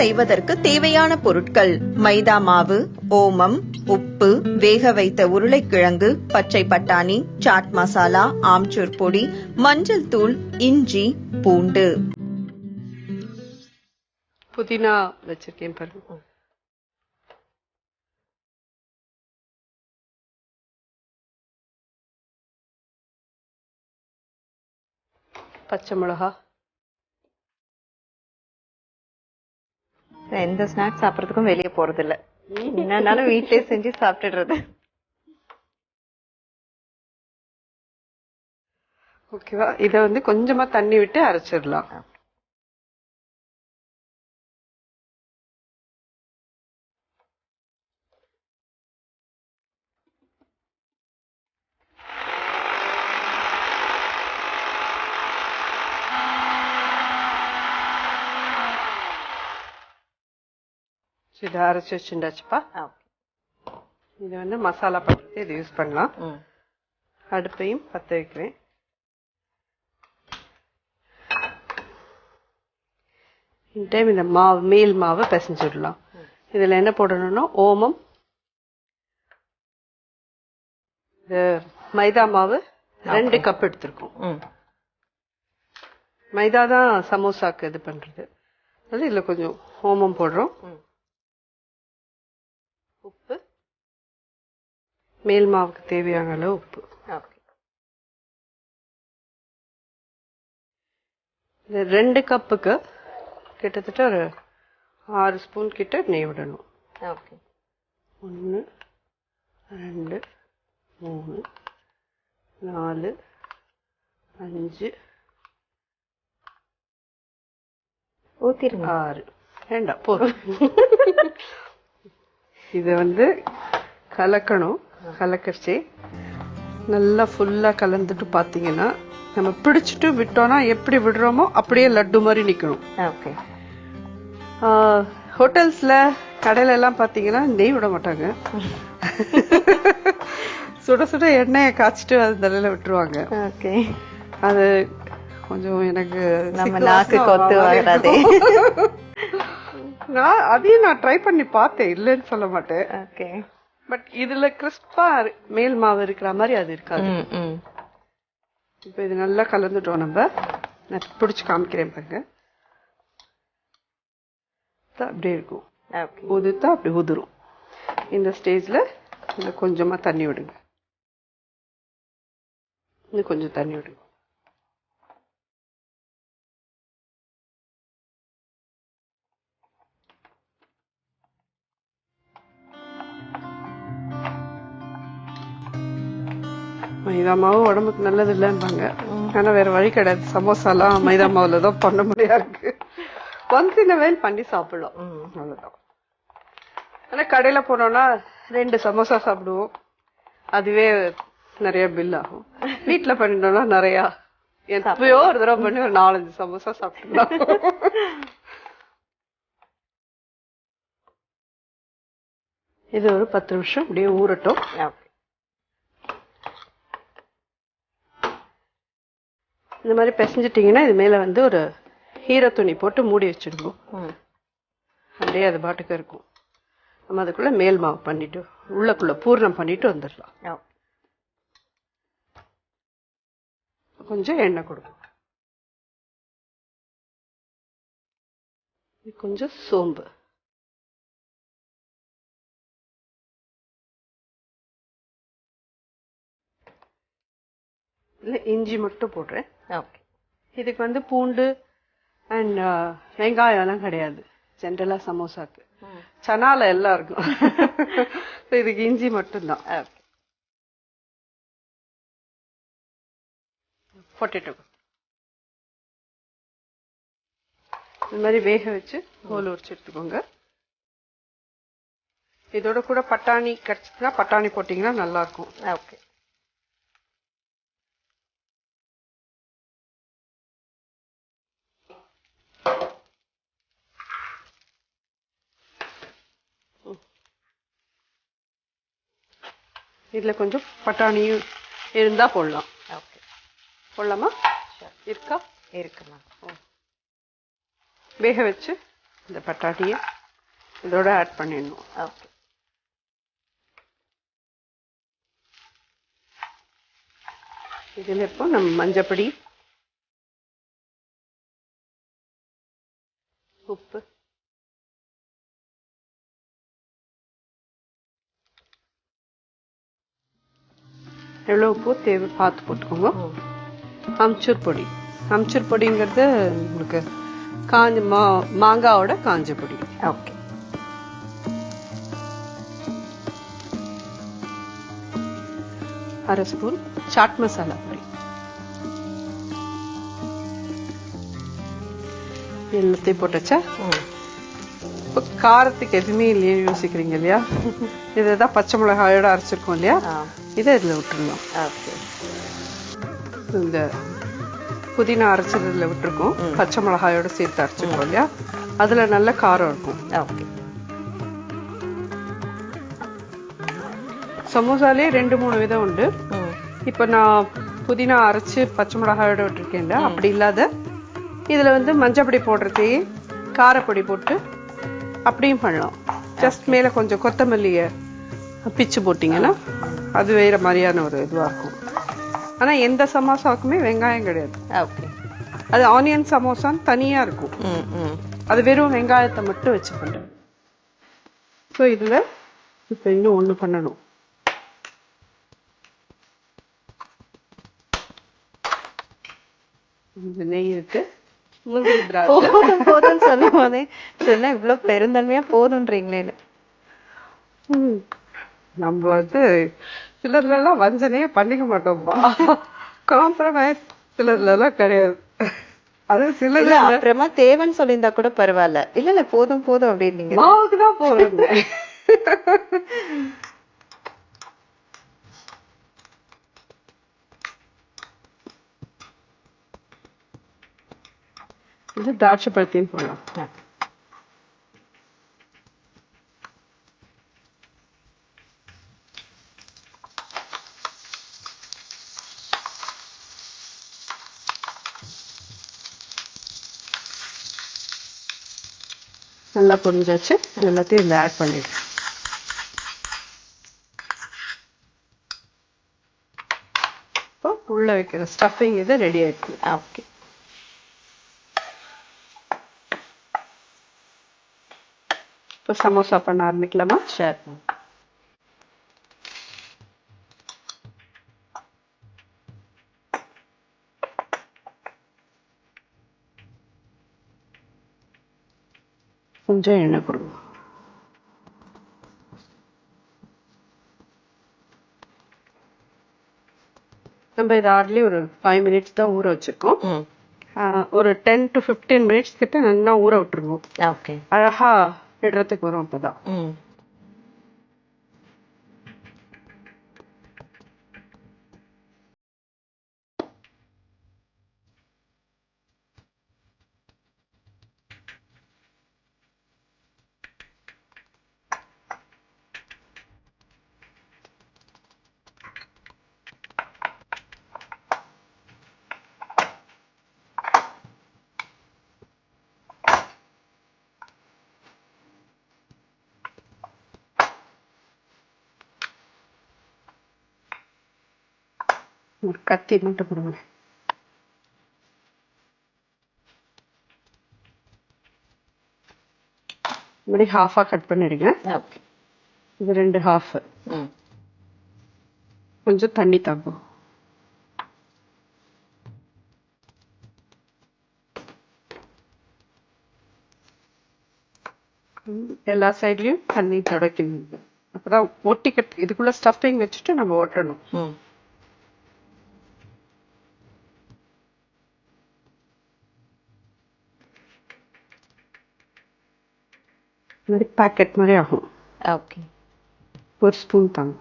செய்வதற்கு தேவையான பொருட்கள்: மைதா மாவு, ஓமம், உப்பு, வேக வைத்த உருளைக்கிழங்கு, பச்சை பட்டாணி, சாட் மசாலா, ஆம்ச்சூர் பொடி, மஞ்சள் தூள், இஞ்சி, பூண்டு. புதினா வச்சிருக்கேன் பாருங்க. பச்சை மிளகா. எந்த ஸ்நாக்ஸ் சாப்பிடறதுக்கும் வெளியே போறது இல்ல, என்னன்னாலும் வீட்லயே செஞ்சு சாப்பிட்டுடுறது. ஓகேவா? இத வந்து கொஞ்சமா தண்ணி விட்டு அரைச்சிடலாம். இதை அரைச்சி வச்சுட்டாச்சுப்பா. இது வந்து மசாலா பண்றது, இது யூஸ் பண்ணலாம். அடுப்பையும் பத்த வைக்கிறேன். இந்த டைம் இந்த மாவு, மேல் மாவை பிசைஞ்சிடலாம். இதுல என்ன போடணும்னா ஓமம், மைதா மாவு 2 கப் எடுத்திருக்கோம். மைதா தான் சமோசாக்கு இது பண்றது. அது இதுல கொஞ்சம் ஓமம் போடுறோம். உப்பு, மேல் மாவுக்கு தேவையான அளவு உப்பு. இந்த 2 கப்புக்கு கிட்டத்தட்ட ஒரு 6 ஸ்பூன் கிட்ட நெய் விடணும். 1 2 3 4 5 6 வேண்டாம் போதும். இத வந்து கலக்கணும். கலக்கரிச்சு நல்லா ஃபுல்லா கலந்துட்டு பாத்தீங்கன்னா, நம்ம பிடிச்சிட்டு விட்டோம்னா எப்படி விடுறோமோ அப்படியே லட்டு மாதிரி நிக்கணும். ஹோட்டல்ஸ்ல கடையில எல்லாம் பாத்தீங்கன்னா நெய் விட மாட்டாங்க. சுட சுட எண்ணெயை காய்ச்சிட்டு அது தலையில விட்டுருவாங்க. அது கொஞ்சம் எனக்கு அதையும் நான் ட்ரை பண்ணி பார்த்தேன், இல்லைன்னு சொல்ல மாட்டேன். பட் இதுல கிறிஸ்பா மேல் மாவு இருக்கிற மாதிரி அது இருக்காது. இப்ப இது நல்லா கலந்துட்டோம். நம்ம நான் பிடிச்சு காமிக்கிறேன் பாருங்க. அப்படியே இருக்கும். உதுத்தா அப்படி உதிரும். இந்த ஸ்டேஜ்ல இதுல கொஞ்சமா தண்ணி விடுங்க. இன்னும் கொஞ்சம் தண்ணி விடுங்க. மைதா மாவு உடம்புக்கு நல்லது இல்லைன்பாங்க. ஆனா வேற வழி கிடையாது. சமோசாலாம் மைதா மாவுல தான் பண்ண முடியாது. ஒன்ஸ் இன் வெயில் பண்ணி சாப்பிடலாம், அவ்வளவுதான். ஆனா கடையில போனோம்னா 2 சமோசா சாப்பிடுவோம், அதுவே நிறைய பில் ஆகும். வீட்டுல பண்ணிட்டோம்னா நிறைய, எப்பயோ ஒரு தடவை பண்ணி ஒரு 4-5 சமோசா சாப்பிடலாம். இது ஒரு 10 நிமிஷம் அப்படியே ஊறட்டும். இந்த மாதிரி பிசைஞ்சிட்டீங்கன்னா இது மேல வந்து ஒரு ஈர துணி போட்டு மூடி வச்சிருக்கோம். அப்படியே அது பாட்டுக்கு இருக்கும். நம்ம அதுக்குள்ள மேல் மாவு பண்ணிட்டு உள்ளக்குள்ள பூர்ணம் பண்ணிட்டு வந்துடலாம். கொஞ்சம் எண்ணெய் கொடுக்கும். கொஞ்சம் சோம்பு, இல்ல இஞ்சி மட்டும் போடுறேன். இதுக்கு வந்து பூண்டு அண்ட் வெங்காயம் எல்லாம் கிடையாது. ஜென்ரலா சமோசாக்கு சனால எல்லாம் இருக்கும். இதுக்கு இஞ்சி மட்டும்தான். பொட்டேட்டோ இந்த மாதிரி வேக வச்சு தோல் உரிச்சு எடுத்துக்கோங்க. இதோட கூட பட்டாணி கிடைச்சதுன்னா பட்டாணி போட்டீங்கன்னா நல்லா இருக்கும். இதுல கொஞ்சம் பட்டாணியும் இருந்தா போடலாம். போடலாமா? இருக்கா? இருக்குமா? வேக வச்சு இந்த பட்டாட்டியை இதோட ஆட் பண்ணிடணும். ஓகே. இதில் இப்போ நம்ம மஞ்சப்பொடி, உப்பு, எவ்வளோ உப்பு தேவை பார்த்து போட்டுக்கோங்க. அம்ச்சூர் பொடி. அம்ச்சூர் பொடிங்கிறது உங்களுக்கு காஞ்ச மாங்காவோட காஞ்ச பொடி. ஓகே. அரை ஸ்பூன் சாட் மசாலா பொடி. எல்லாத்தையும் போட்டுச்சா? இப்போ காரத்துக்கு எதுவுமே இல்லையே யோசிக்கிறீங்க இல்லையா? இதுதான் பச்சை மிளகாயோட அரைச்சிருக்கோம் இல்லையா? இதை இதில் விட்டுருலாம். இந்த புதினா அரைச்சதுல விட்டுருக்கோம், பச்சை மிளகாயோட சேர்த்து அரைச்சிருக்கோம் இல்லையா? அதுல நல்ல காரம் இருக்கும். ஓகே. சமோசாலே 2-3 விதம் உண்டு. இப்போ நான் புதினா அரைச்சு பச்சை மிளகாயோட விட்டுருக்கேன்ல, அப்படி இல்லாத இதுல வந்து மஞ்சப்பொடி போடுறதையே காரப்பொடி போட்டு அப்படியும் பண்ணலாம். ஜஸ்ட் மேல கொஞ்சம் கொத்தமல்லிய பிச்சு போட்டீங்கன்னா அது வேற மாதிரியான ஒரு இதுவா இருக்கும். ஆனா எந்த சமோசாவுக்குமே வெங்காயம் கிடையாது. ஓகே. அது ஆனியன் சமோசான்னு தனியா இருக்கும். அது வெறும் வெங்காயத்தை மட்டும் வச்சு பண்றேன். ஸோ இதுல இப்ப இன்னும் ஒண்ணு பண்ணணும். நெய் இருக்கு. போதும் சொல்லும் போதே சொன்னா இவ்வளவு பெருந்தன்மையா போதுன்றீங்களே. நம்ம வந்து சிலர்லாம் வஞ்சனையே பண்ணிக்க மாட்டோம்ப்பா. காம்ப்ரமைஸ் சிலர்லாம் கிடையாது. அது சிலர் அப்புறமா தேவைன்னு சொல்லியிருந்தா கூட பரவாயில்ல. இல்ல போதும் போதும் அப்படின்னு மாவுக்குதான் போடுங்க. இது திராட்சை பழத்தையும் போடலாம். நல்லா பொரிஞ்சாச்சு. எல்லாத்தையும் இதில் ஆட் பண்ணிடுறேன். இப்போ உள்ள வைக்கிற ஸ்டஃபிங் இது ரெடி ஆயிடுச்சு. ஓகே. இப்போ சமோசா பண்ண ஆரம்பிக்கலாமா? சரி. கொஞ்சம் எண்ணெய் கொடுங்க. நம்ம இதை ஹார்ட்லி ஒரு 5 மினிட்ஸ் தான் ஊற வச்சிருக்கோம். ஒரு 10 to 15 மினிட்ஸ் கிட்ட நல்லா ஊற விட்டுருவோம். ஓகே. அழகா இடுறதுக்கு வரும். அப்பதான் ஒரு கத்தி மட்டும் கொடுங்க. இப்படி ஹாஃபா கட் பண்ணிடுங்க. இது 2 ஹாஃப். கொஞ்சம் தண்ணி தாக்கும். எல்லா சைட்லயும் தண்ணி தொடக்கணும். அப்பதான் ஒட்டிக்கட்டு. இதுக்குள்ள ஸ்டஃபிங் வச்சுட்டு நம்ம ஒட்டணும். மாதிரி பேக்கெட் மாதிரி ஆகும். ஓகே. ஒரு ஸ்பூன் தாங்க.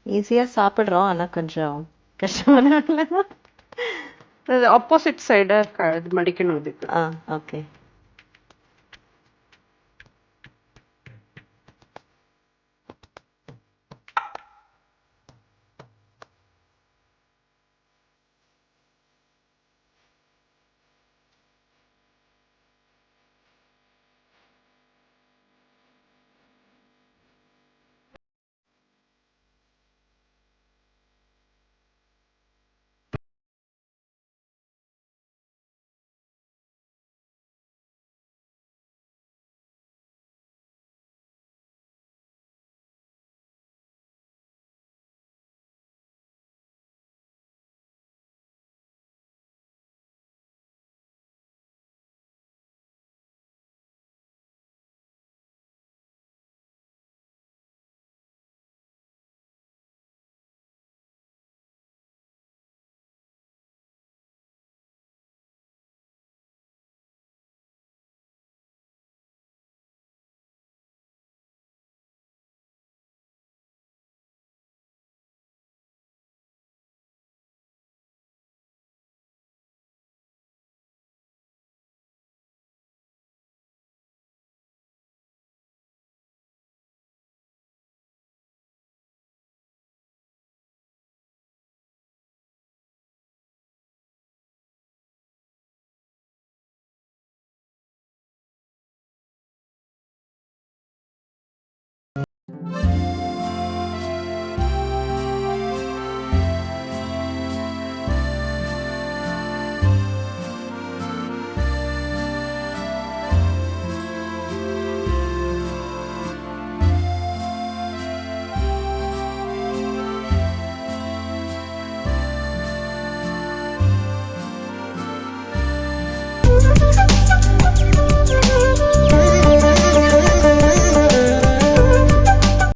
ஈஸியா சாப்பிடுறோம், ஆனா கொஞ்சம் கஷ்டமான ஆப்போசிட் சைடா இது மடிக்கணும் இதுக்கு. ஓகே.